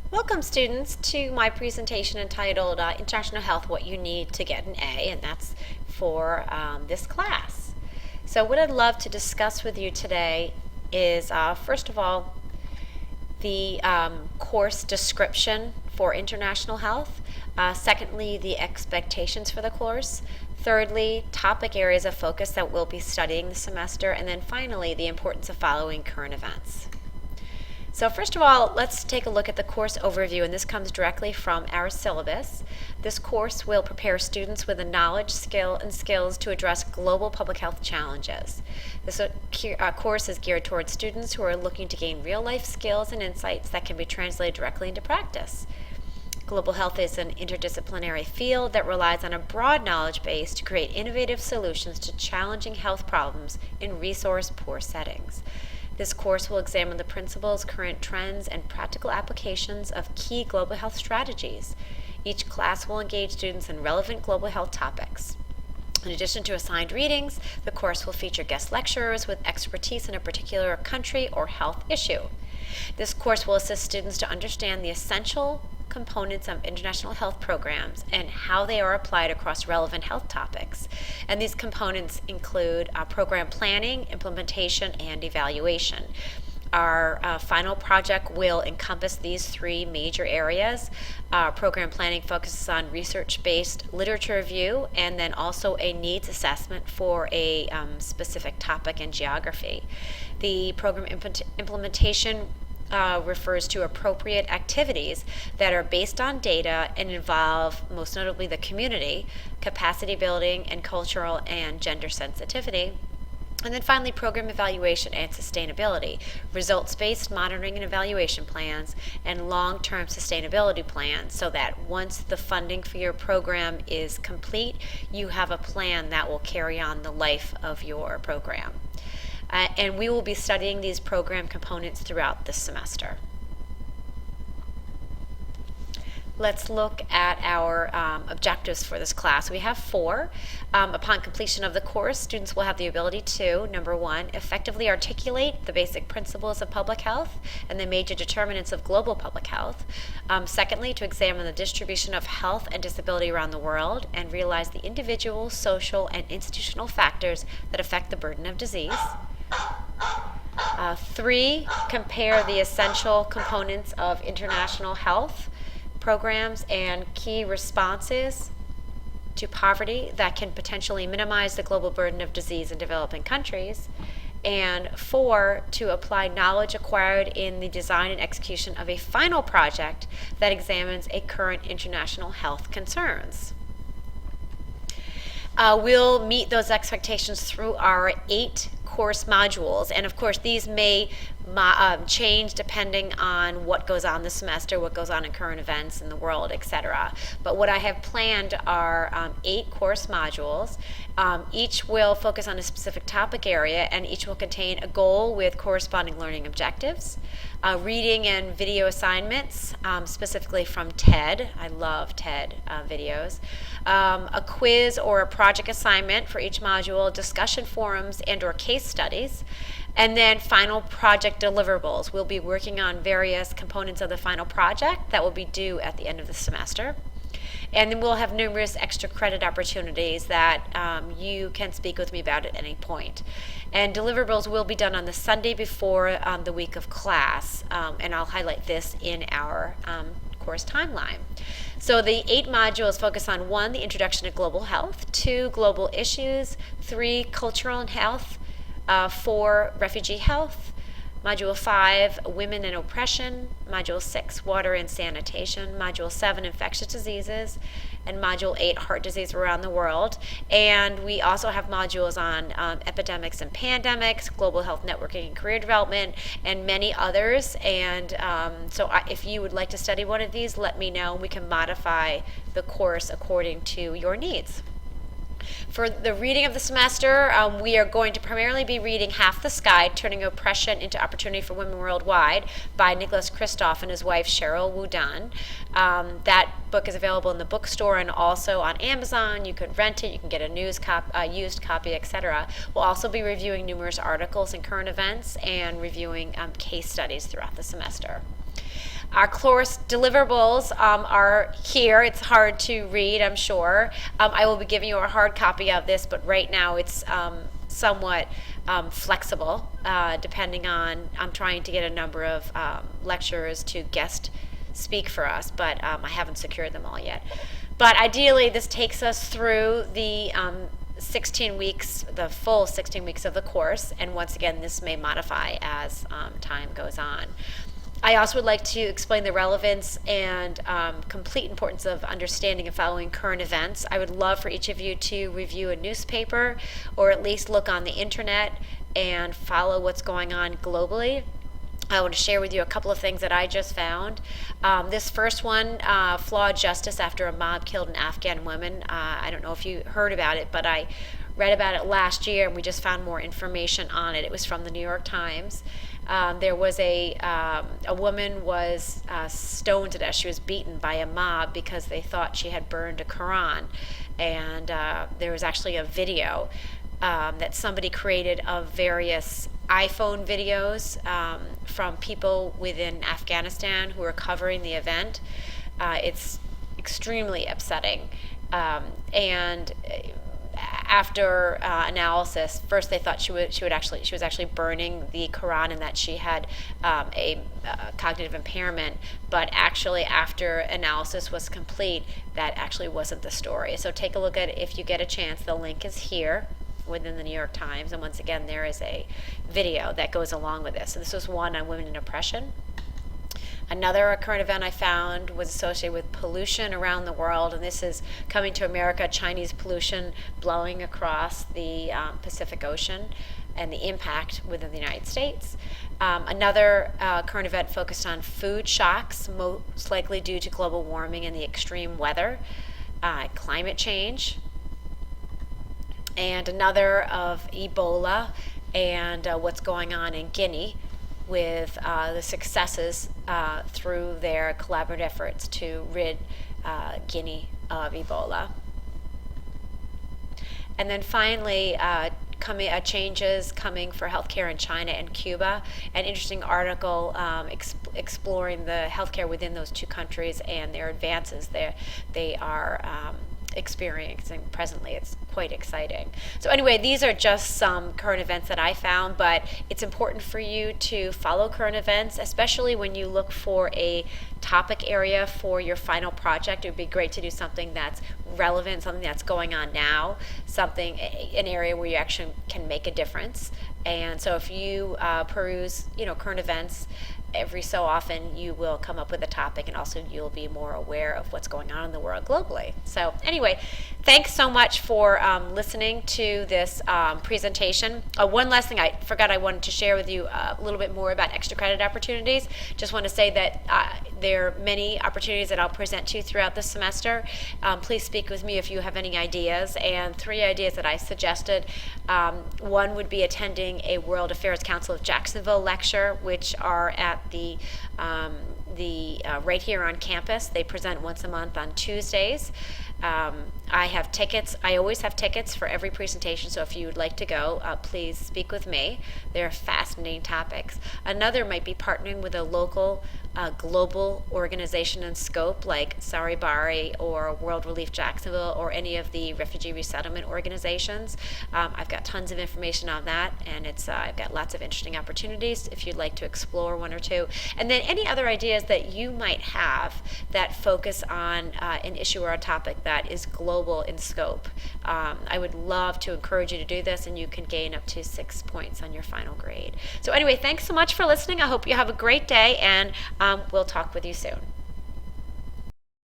Welcome students to my presentation entitled International Health, What You Need to Get an A, and that's for this class. So what I'd love to discuss with you today is first of all the course description for international health, secondly the expectations for the course, thirdly topic areas of focus that we'll be studying this semester, and then finally the importance of following current events. So first of all, let's take a look at the course overview, and this comes directly from our syllabus. This course will prepare students with the knowledge, skill, and skills to address global public health challenges. This course is geared towards students who are looking to gain real-life skills and insights that can be translated directly into practice. Global health is an interdisciplinary field that relies on a broad knowledge base to create innovative solutions to challenging health problems in resource-poor settings. This course will examine the principles, current trends, and practical applications of key global health strategies. Each class will engage students in relevant global health topics. In addition to assigned readings, the course will feature guest lecturers with expertise in a particular country or health issue. This course will assist students to understand the essential components of international health programs and how they are applied across relevant health topics. And these components include program planning, implementation, and evaluation. Our final project will encompass these three major areas. Program planning focuses on research-based literature review and then also a needs assessment for a specific topic and geography. The program implementation refers to appropriate activities that are based on data and involve, most notably, the community, capacity building, and cultural and gender sensitivity. And then finally, program evaluation and sustainability, results-based monitoring and evaluation plans, and long-term sustainability plans, so that once the funding for your program is complete, you have a plan that will carry on the life of your program. And we will be studying these program components throughout this semester. Let's look at our objectives for this class. We have four. Upon completion of the course, students will have the ability to, number one, effectively articulate the basic principles of public health and the major determinants of global public health. Secondly, to examine the distribution of health and disability around the world and realize the individual, social, and institutional factors that affect the burden of disease. Three, compare the essential components of international health programs and key responses to poverty that can potentially minimize the global burden of disease in developing countries. And four, to apply knowledge acquired in the design and execution of a final project that examines a current international health concerns. We'll meet those expectations through our 8 course modules, and of course these may change depending on what goes on this semester, what goes on in current events in the world, etc. But what I have planned are 8 course modules. Each will focus on a specific topic area, and each will contain a goal with corresponding learning objectives, reading and video assignments, specifically from TED. I love TED videos. A quiz or a project assignment for each module, discussion forums and or case studies, and then final project deliverables. We'll be working on various components of the final project that will be due at the end of the semester. And then we'll have numerous extra credit opportunities that you can speak with me about at any point. And deliverables will be done on the Sunday before the week of class, and I'll highlight this in our course timeline. So the 8 modules focus on 1, the introduction to global health, 2, global issues, 3, cultural and health, 4, refugee health, Module 5, women and oppression, Module 6, water and sanitation, Module 7, infectious diseases, and Module 8, heart disease around the world. And we also have modules on epidemics and pandemics, global health networking and career development, and many others. And so if you would like to study one of these, let me know. We can modify the course according to your needs. For the reading of the semester, we are going to primarily be reading Half the Sky, Turning Oppression into Opportunity for Women Worldwide by Nicholas Kristof and his wife Cheryl Woodan. That book is available in the bookstore and also on Amazon. You can rent it, you can get a used copy, etc. We'll also be reviewing numerous articles and current events and reviewing case studies throughout the semester. Our course deliverables are here. It's hard to read, I'm sure. I will be giving you a hard copy of this, but right now it's somewhat flexible, depending on, I'm trying to get a number of lecturers to guest speak for us, but I haven't secured them all yet. But ideally, this takes us through the 16 weeks, the full 16 weeks of the course, and once again, this may modify as time goes on. I also would like to explain the relevance and complete importance of understanding and following current events. I would love for each of you to review a newspaper or at least look on the internet and follow what's going on globally. I want to share with you a couple of things that I just found. This first one, flawed justice after a mob killed an Afghan woman. I don't know if you heard about it, but I read about it last year, and we just found more information on it. It was from the New York Times. There was a woman was stoned to death. She was beaten by a mob because they thought she had burned a Quran, and there was actually a video that somebody created of various iPhone videos from people within Afghanistan who were covering the event. It's extremely upsetting, and after analysis, first they thought she was actually burning the Quran and that she had a cognitive impairment, but actually after analysis was complete, that actually wasn't the story. So take a look at it if you get a chance. The link is here within the New York Times, and once again, there is a video that goes along with this. So this was one on women in oppression. Another current event I found was associated with pollution around the world, and this is coming to America, Chinese pollution blowing across the Pacific Ocean and the impact within the United States. Another current event focused on food shocks, most likely due to global warming and the extreme weather, climate change, and another of Ebola and what's going on in Guinea with the successes through their collaborative efforts to rid Guinea of Ebola. And then finally, changes coming for healthcare in China and Cuba. An interesting article exploring the healthcare within those two countries and their advances they are experiencing presently. It's quite exciting. So anyway, these are just some current events that I found, but it's important for you to follow current events, especially when you look for a topic area for your final project. It would be great to do something that's relevant, something that's going on now, an area where you actually can make a difference. And so if you peruse, current events, every so often you will come up with a topic, and also you'll be more aware of what's going on in the world globally. So anyway, thanks so much for listening to this presentation. One last thing I forgot, I wanted to share with you a little bit more about extra credit opportunities. Just want to say that there are many opportunities that I'll present to you throughout the semester. Please speak with me if you have any ideas. And 3 ideas that I suggested. One would be attending a World Affairs Council of Jacksonville lecture, which are at the right here on campus. They present once a month on Tuesdays. I have tickets. I always have tickets for every presentation, so if you would like to go, please speak with me. They're fascinating topics. Another might be partnering with a local global organization in scope like Saribari or World Relief Jacksonville or any of the refugee resettlement organizations. I've got tons of information on that, and I've got lots of interesting opportunities if you'd like to explore one or two. And then any other ideas that you might have that focus on an issue or a topic that is global in scope. I would love to encourage you to do this, and you can gain up to 6 points on your final grade. So anyway, thanks so much for listening. I hope you have a great day, and we'll talk with you soon.